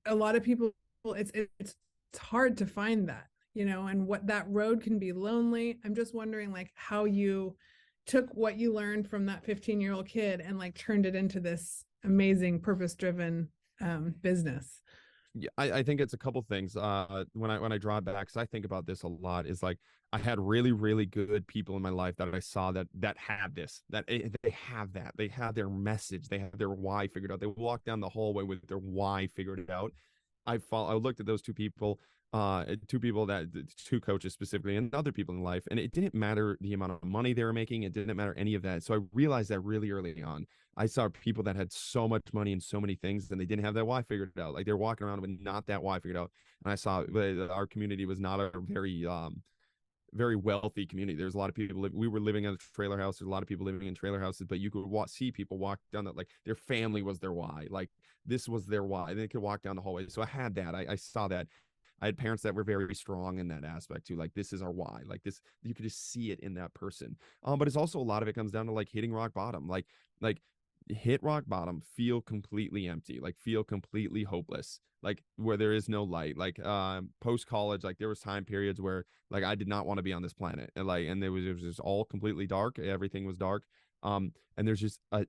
a lot of people, it's hard to find that, and what that road can be lonely. I'm just wondering, like, how you took what you learned from that 15-year-old kid and like turned it into this amazing purpose driven business. Yeah, I think it's a couple things. When I draw it back, because I think about this a lot, is like I had really, really good people in my life that I saw that had this, they have that, they have their message, they have their why figured out. They walk down the hallway with their why figured out. I looked at those two people that two coaches specifically, and other people in life, and it didn't matter the amount of money they were making. It didn't matter any of that. So I realized that really early on. I saw people that had so much money and so many things, and they didn't have that why figured out. Like they're walking around with not that why figured out. And I saw our community was not a very wealthy community. There's a lot of people. We were living in a trailer house. There's a lot of people living in trailer houses, but you could see people walk down that, like their family was their why. Like this was their why. They could walk down the hallway. So I had that. I saw that. I had parents that were very strong in that aspect too. Like this is our why. Like this, you could just see it in that person. But it's also a lot of it comes down to like hitting rock bottom. Like hit rock bottom, feel completely empty, like feel completely hopeless, like where there is no light. Like post college, like there was time periods where like I did not want to be on this planet, and it was just all completely dark. Everything was dark. And there's just a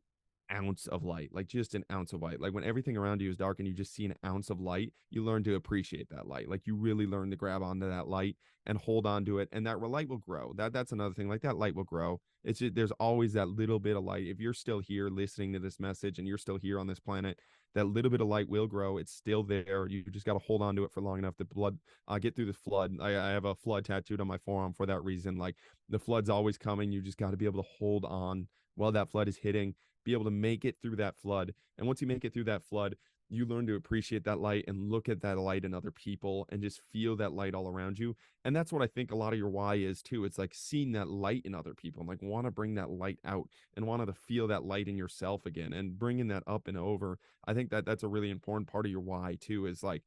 ounce of light, like just an ounce of light. Like when everything around you is dark and you just see an ounce of light, you learn to appreciate that light. Like you really learn to grab onto that light and hold on to it, and that light will grow. That's another thing. Like that light will grow. It's just, there's always that little bit of light. If you're still here listening to this message and you're still here on this planet, that little bit of light will grow. It's still there. You just got to hold on to it for long enough. The blood, get through the flood. I have a flood tattooed on my forearm for that reason. Like the flood's always coming. You just got to be able to hold on while that flood is hitting, be able to make it through that flood. And once you make it through that flood, you learn to appreciate that light and look at that light in other people and just feel that light all around you. And that's what I think a lot of your why is too. It's like seeing that light in other people and like want to bring that light out and want to feel that light in yourself again and bringing that up and over. I think that that's a really important part of your why too, is like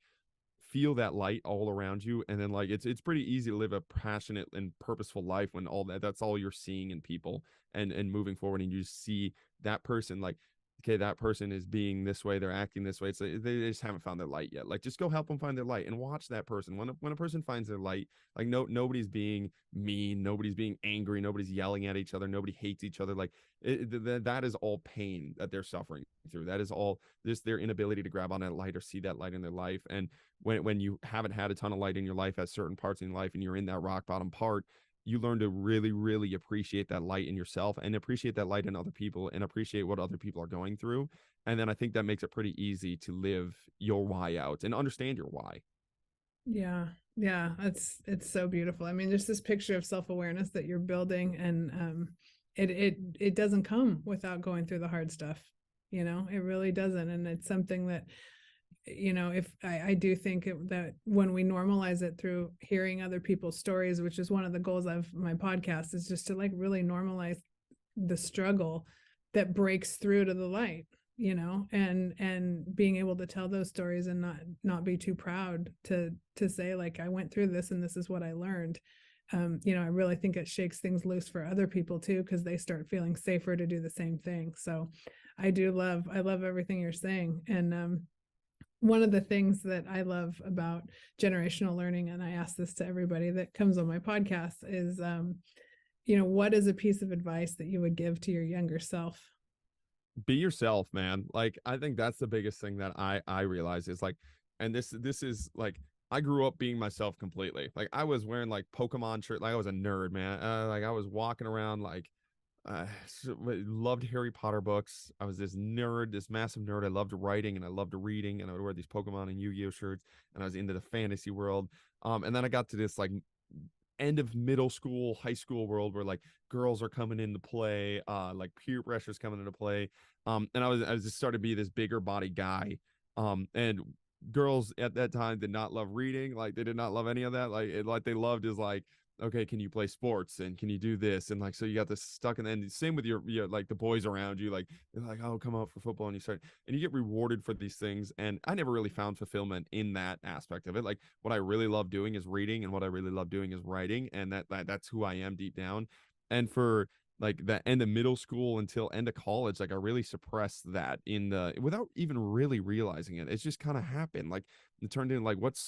feel that light all around you. And then like it's pretty easy to live a passionate and purposeful life when that's all you're seeing in people, and moving forward, and you see that person, like, okay, that person is being this way, they're acting this way. It's like they just haven't found their light yet. Like just go help them find their light and watch that person. When a person finds their light, like nobody's being mean, nobody's being angry, nobody's yelling at each other, nobody hates each other. Like that is all pain that they're suffering through. That is all this their inability to grab on that light or see that light in their life. And when you haven't had a ton of light in your life at certain parts in your life and you're in that rock bottom part, you learn to really, really appreciate that light in yourself and appreciate that light in other people and appreciate what other people are going through. And then I think that makes it pretty easy to live your why out and understand your why. Yeah. Yeah. It's so beautiful. I mean, there's this picture of self-awareness that you're building, and it doesn't come without going through the hard stuff. It really doesn't. And it's something that, if I do think that when we normalize it through hearing other people's stories, which is one of the goals of my podcast, is just to like really normalize the struggle that breaks through to the light, and being able to tell those stories and not be too proud to say, like, I went through this and this is what I learned. I really think it shakes things loose for other people too, because they start feeling safer to do the same thing. So I love everything you're saying. And one of the things that I love about generational learning, and I ask this to everybody that comes on my podcast, is, what is a piece of advice that you would give to your younger self? Be yourself, man. Like I think that's the biggest thing that I realize is like, and this is like, I grew up being myself completely. Like I was wearing like Pokemon shirt, like I was a nerd, man. Like I was walking around like loved Harry Potter books. I was this nerd, this massive nerd. I loved writing and I loved reading, and I would wear these Pokemon and Yu-Gi-Oh shirts, and I was into the fantasy world. And then I got to this like end of middle school, high school world where like girls are coming into play, like peer pressure's coming into play. And I was just started to be this bigger body guy. And girls at that time did not love reading, like they did not love any of that. Like they loved is like okay, can you play sports and can you do this? And like, so you got this stuck. And then same with your like the boys around you, like, they're like, oh, come out for football. And you start, and you get rewarded for these things. And I never really found fulfillment in that aspect of it. Like, what I really love doing is reading, and what I really love doing is writing. And that's who I am deep down. And for like the end of middle school until end of college, like I really suppressed that in the without even really realizing it. It's just kind of happened. Like, it turned into like what's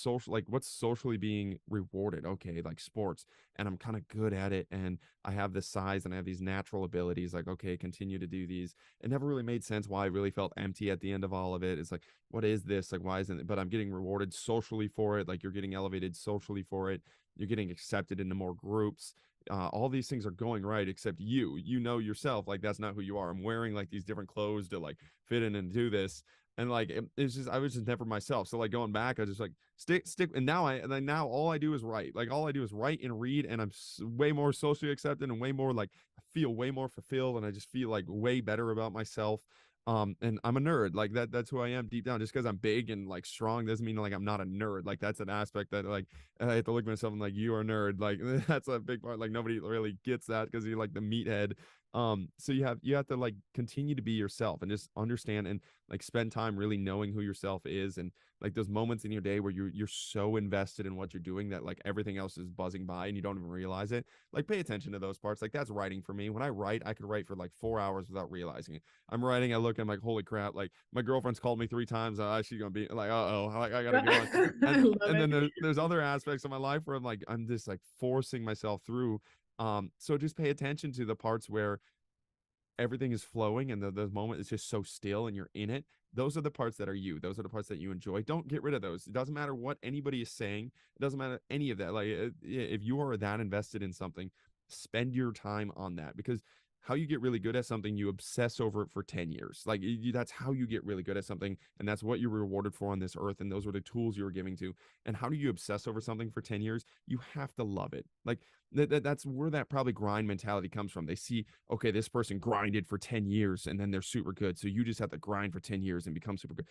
socially being rewarded. Okay, like sports, and I'm kind of good at it, and I have this size and I have these natural abilities. Like, okay, continue to do these. It never really made sense why I really felt empty at the end of all of it. It's like, what is this? Like, why isn't it? But I'm getting rewarded socially for it. Like, you're getting elevated socially for it. You're getting accepted into more groups. All these things are going right, except you know yourself, like that's not who you are. I'm wearing like these different clothes to like fit in and do this, and like it's just I was just never myself. So like going back, I just like stick, and now all I do is write. Like all I do is write and read, and I'm way more socially accepted and way more like I feel way more fulfilled, and I just feel like way better about myself. And I'm a nerd. Like that's who I am deep down. Just because I'm big and like strong doesn't mean like I'm not a nerd. Like that's an aspect that like I have to look at myself and like, you are a nerd. Like that's a big part. Like nobody really gets that because you're like the meathead. So you have to like continue to be yourself and just understand and like spend time really knowing who yourself is, and like those moments in your day where you're so invested in what you're doing that like everything else is buzzing by and you don't even realize it. Like pay attention to those parts. Like that's writing for me. When I write, I could write for like 4 hours without realizing it. I'm writing, I look, I'm like, holy crap, like my girlfriend's called me 3 times. She's gonna be like, uh-oh, I gotta go on. I And love and it. then there's other aspects of my life where I'm just like forcing myself through. So just pay attention to the parts where everything is flowing and the moment is just so still and you're in it. Those are the parts that are you. Those are the parts that you enjoy. Don't get rid of those. It doesn't matter what anybody is saying. It doesn't matter any of that. Like if you are that invested in something, spend your time on that, because how you get really good at something, you obsess over it for 10 years. Like that's how you get really good at something, and that's what you're rewarded for on this earth, and those are the tools you're giving to. And how do you obsess over something for 10 years? You have to love it. Like that's where that probably grind mentality comes from. They see, okay, this person grinded for 10 years and then they're super good, so you just have to grind for 10 years and become super good.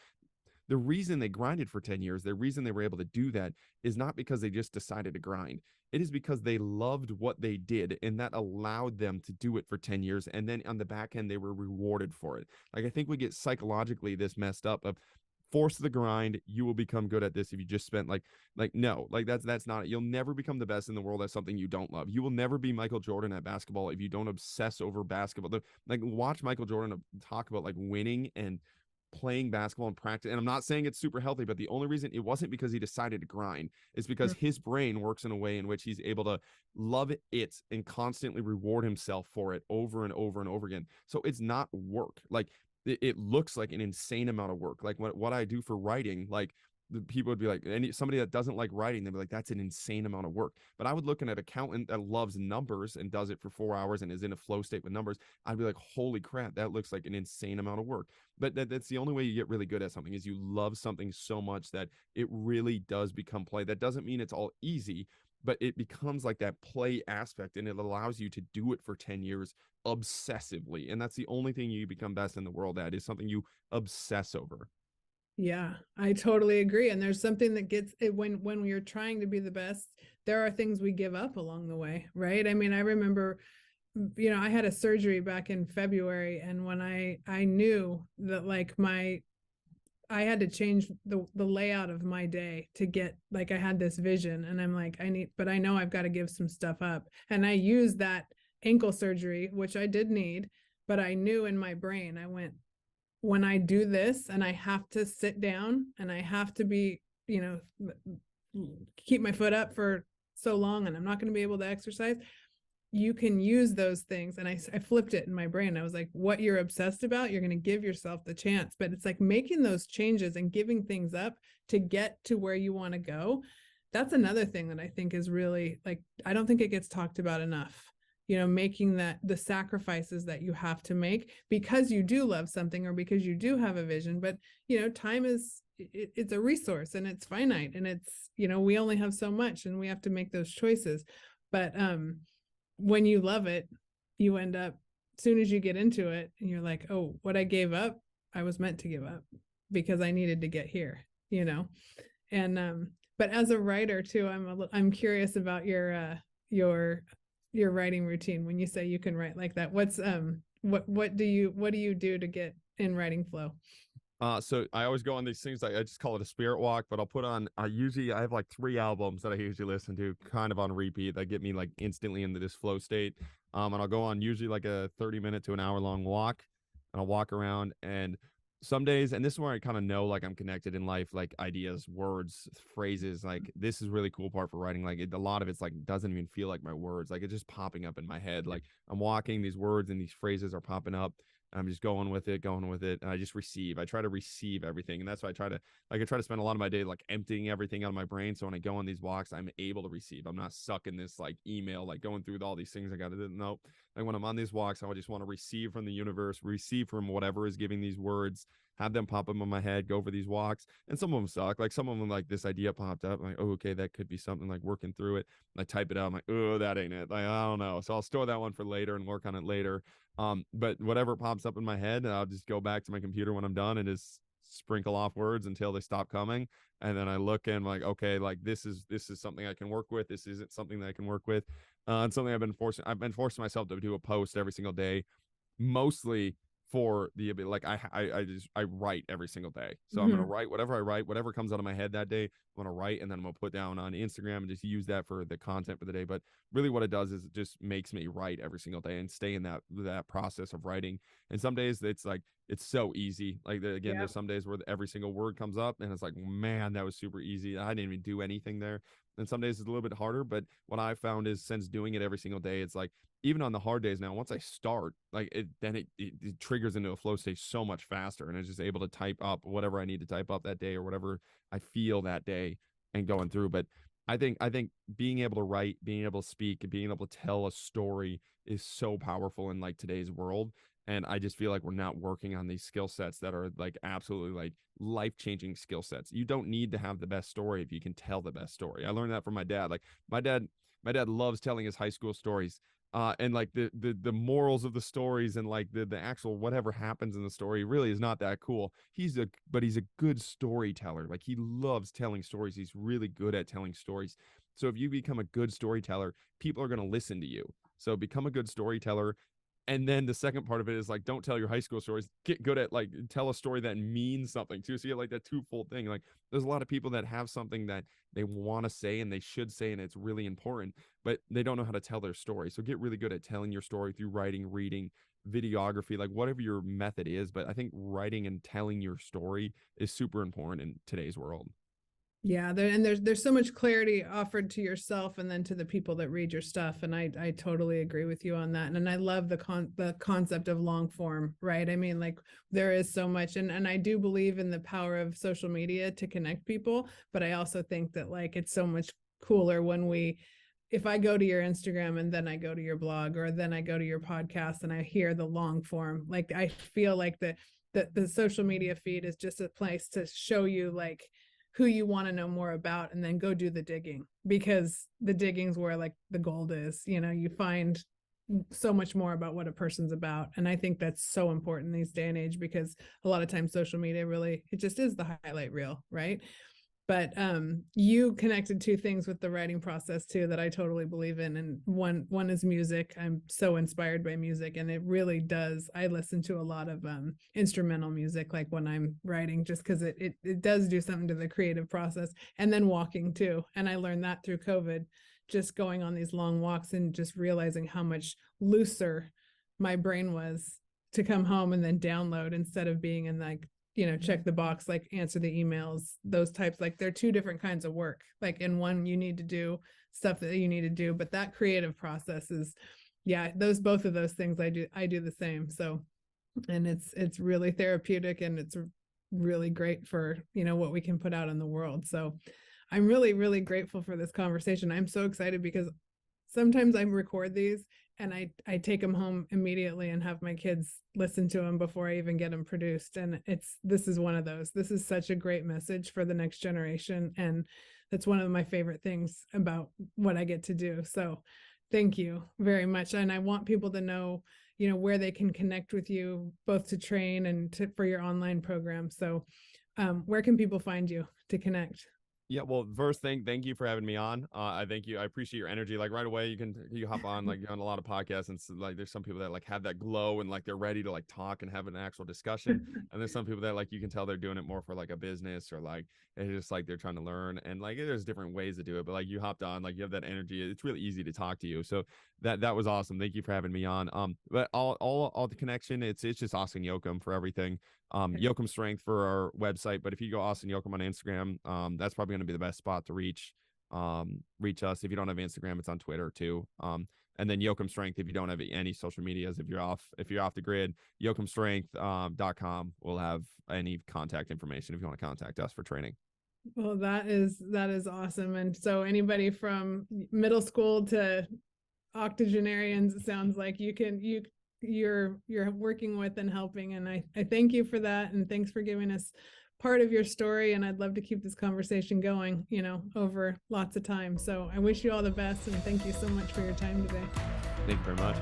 The reason they grinded for 10 years, the reason they were able to do that is not because they just decided to grind. It is because they loved what they did, and that allowed them to do it for 10 years. And then on the back end, they were rewarded for it. Like, I think we get psychologically this messed up of force the grind, you will become good at this if you just spent like no, like that's not it. You'll never become the best in the world at something you don't love. You will never be Michael Jordan at basketball if you don't obsess over basketball. Like watch Michael Jordan talk about like winning and playing basketball and practice. And I'm not saying it's super healthy, but the only reason it wasn't because he decided to grind. It's because his brain works in a way in which he's able to love it and constantly reward himself for it over and over and over again. So it's not work. Like it looks like an insane amount of work. Like what I do for writing, like the people would be like, somebody that doesn't like writing, they'd be like, that's an insane amount of work. But I would look at an accountant that loves numbers and does it for 4 hours and is in a flow state with numbers. I'd be like, holy crap, that looks like an insane amount of work. But that's the only way you get really good at something, is you love something so much that it really does become play. That doesn't mean it's all easy, but it becomes like that play aspect, and it allows you to do it for 10 years obsessively. And that's the only thing you become best in the world at, is something you obsess over. Yeah, I totally agree. And there's something that gets it when you're trying to be the best, there are things we give up along the way, right? I mean, I remember, I had a surgery back in February, and when I knew that like I had to change the layout of my day to get, like, I had this vision, and I'm like, but I know I've got to give some stuff up. And I used that ankle surgery, which I did need, but I knew in my brain, I went, when I do this and I have to sit down and I have to be, keep my foot up for so long, and I'm not going to be able to exercise, you can use those things. And I flipped it in my brain. I was like, what you're obsessed about, you're going to give yourself the chance. But it's like making those changes and giving things up to get to where you want to go. That's another thing that I think is really, like, I don't think it gets talked about enough. Making the sacrifices that you have to make because you do love something or because you do have a vision. But, time it's a resource, and it's finite, and it's, we only have so much, and we have to make those choices. But when you love it, you end up, as soon as you get into it, and you're like, oh, what I gave up, I was meant to give up because I needed to get here, And but as a writer too, I'm curious about your writing routine when you say you can write like that? What do you do to get in writing flow? So I always go on these things. I just call it a spirit walk, but I'll put on. I have like 3 albums that I usually listen to, kind of on repeat, that get me like instantly into this flow state. And I'll go on usually like a 30-minute to an hour long walk, and I'll walk around. And some days, and this is where I kind of know like I'm connected in life, like ideas, words, phrases. Like this is really cool part for writing. Like a lot of it's like doesn't even feel like my words. Like it's just popping up in my head. Like I'm walking, these words and these phrases are popping up. I'm just going with it, and I just receive. I try to receive everything, and that's why I try to spend a lot of my day like emptying everything out of my brain. So when I go on these walks, I'm able to receive. I'm not stuck in this like email, like going through all these things I got to do. No, like when I'm on these walks, I just want to receive from the universe, receive from whatever is giving these words, have them pop up in my head, go for these walks. And some of them suck. Like some of them, like this idea popped up. I'm like, oh, okay, that could be something. Like working through it. And I type it out. I'm like, oh, that ain't it. Like I don't know. So I'll store that one for later and work on it later. But whatever pops up in my head, I'll just go back to my computer when I'm done and just sprinkle off words until they stop coming. And then I look and I'm like, okay, like this is something I can work with. This isn't something that I can work with. And something I've been forcing myself to do a post every single day, mostly for the like I write every single day. So I'm gonna write whatever comes out of my head that day. I'm gonna write, and then I'm gonna put down on Instagram and just use that for the content for the day. But really what it does is it just makes me write every single day and stay in that process of writing. And some days it's like it's so easy. Like again, there's some days where every single word comes up and it's like, man, that was super easy. I didn't even do anything there. And some days it's a little bit harder, but what I found is since doing it every single day, it's like even on the hard days now, once I start, like it triggers into a flow state so much faster, and I'm just able to type up whatever I need to type up that day or whatever I feel that day and going through. But I think being able to write, being able to speak, and being able to tell a story is so powerful in like today's world. And I just feel like we're not working on these skill sets that are like absolutely like life-changing skill sets. You don't need to have the best story if you can tell the best story. I learned that from my dad. Like my dad loves telling his high school stories. And like the morals of the stories and like the actual whatever happens in the story really is not that cool. But he's a good storyteller. Like he loves telling stories. He's really good at telling stories. So if you become a good storyteller, people are going to listen to you. So become a good storyteller. And then the second part of it is like, don't tell your high school stories. Get good at like tell a story that means something too. So you get like that twofold thing. Like there's a lot of people that have something that they want to say and they should say, and it's really important, but they don't know how to tell their story. So get really good at telling your story through writing, reading, videography, like whatever your method is. But I think writing and telling your story is super important in today's world. Yeah, there's so much clarity offered to yourself and then to the people that read your stuff, and I totally agree with you on that. And I love the concept of long form, right? I mean, like there is so much, and I do believe in the power of social media to connect people, but I also think that like it's so much cooler when if I go to your Instagram and then I go to your blog or then I go to your podcast and I hear the long form, like I feel like the social media feed is just a place to show you like who you want to know more about, and then go do the digging, because the digging's where like the gold is. You find so much more about what a person's about. And I think that's so important these day and age, because a lot of times social media really, it just is the highlight reel, right? But you connected two things with the writing process too that I totally believe in, and one is music. I'm so inspired by music, and it really does. I listen to a lot of instrumental music, like when I'm writing, just because it does do something to the creative process. And then walking too, and I learned that through COVID, just going on these long walks and just realizing how much looser my brain was to come home and then download, instead of being in like check the box, like answer the emails, those types. Like they're two different kinds of work. Like in one, you need to do stuff that you need to do, but that creative process is, both of those things I do the same. So, and it's really therapeutic, and it's really great for, what we can put out in the world. So I'm really, really grateful for this conversation. I'm so excited because sometimes I record these and I take them home immediately and have my kids listen to them before I even get them produced. And this is one of those. This is such a great message for the next generation. And that's one of my favorite things about what I get to do. So thank you very much. And I want people to know, where they can connect with you, both to train and for your online program. So where can people find you to connect? Yeah, well, first thing, thank you for having me on. I thank you. I appreciate your energy. Like right away, you hop on like you're on a lot of podcasts, and so, like there's some people that like have that glow and like they're ready to like talk and have an actual discussion, and there's some people that like you can tell they're doing it more for like a business or like it's just like they're trying to learn, and like there's different ways to do it. But like you hopped on, like you have that energy. It's really easy to talk to you. So that was awesome. Thank you for having me on. But all the connection, it's just Austin Jochum for everything. Jochum Strength for our website, but if you go Austin Jochum on Instagram, that's probably going to be the best spot to reach us. If you don't have Instagram, it's on Twitter too. And then Jochum Strength, if you don't have any social medias, if you're off the grid, jochumstrength.com will have any contact information if you want to contact us for training. Well, that is awesome. And so anybody from middle school to octogenarians, it sounds like you're working with and helping. And I thank you for that. And thanks for giving us part of your story. And I'd love to keep this conversation going, over lots of time. So I wish you all the best. And thank you so much for your time today. Thank you very much.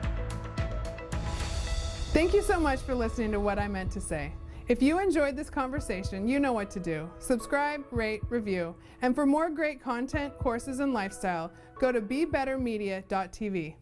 Thank you so much for listening to What I Meant to Say. If you enjoyed this conversation, you know what to do. Subscribe, rate, review. And for more great content, courses, and lifestyle, go to BeBetterMedia.tv.